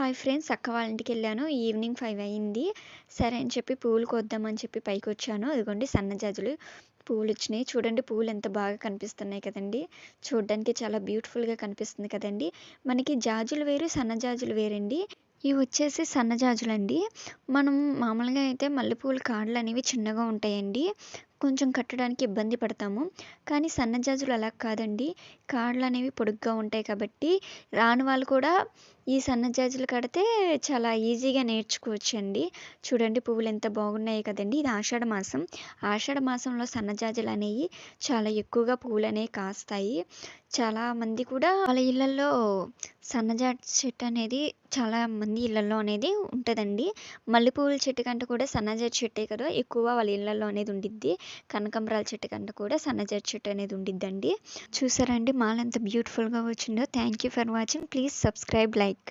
Hi friends, అక్క వాళ్ళ ఇంటికెళ్ళాను. Evening 5 అయింది. సరే అని చెప్పి పూలు కోద్దామని చెప్పి పైకొచ్చాను. అదిగోండి సన్నజాజులు పూలొచ్చినాయి. చూడండి పూలు ఎంత బాగా కనిపిస్తున్నాయి కదండీ! చూడ్డానికి చాలా బ్యూటిఫుల్‌గా కనిపిస్తుంది కదండీ! మనకి జాజులు వేరు, సన్నజాజులు వేరండి. ఇవొచ్చేసి సన్నజాజులండి. మనం మామూలుగా అయితే మల్లెపూల కాడలనేవి చిన్నగా ఉంటాయండి. కొంచెం కట్టడానికి ఇబ్బంది పడతాము. కానీ సన్నజాజులు అలా కాదండి. కాడలనేవి పొడుగ్గా ఉంటాయి కాబట్టి రాని వాళ్ళు కూడా ఈ సన్నజాజులు కడితే చాలా ఈజీగా నేర్చుకోవచ్చండి. చూడండి పువ్వులెంత బాగున్నాయి కదండీ! ఇది ఆషాఢ మాసం. ఆషాఢ మాసంలో సన్నజాజులనేయి చాలా ఎక్కువగా పువ్వులనేవి కాస్తాయి. చాలామంది కూడా వాళ్ళ ఇళ్లల్లో సన్నజాజి చెట్టనేది చాలా మంది ఇళ్లల్లో అనేది ఉంటదండి. మల్లెపూల చెట్టు కంటే కూడా సన్నజాజి చెట్టే కదా ఎక్కువ వాళ్ళ ఇళ్లల్లో అనేది ఉండిద్ది. కనకంబరాల చెట్టు కంటే కూడా సన్నజాజి చెట్టు అనేది ఉండిద్దండి. చూసారా అండి మాల ఎంత బ్యూటిఫుల్‌గా వచ్చిందో. Thank you for watching. Please subscribe, like.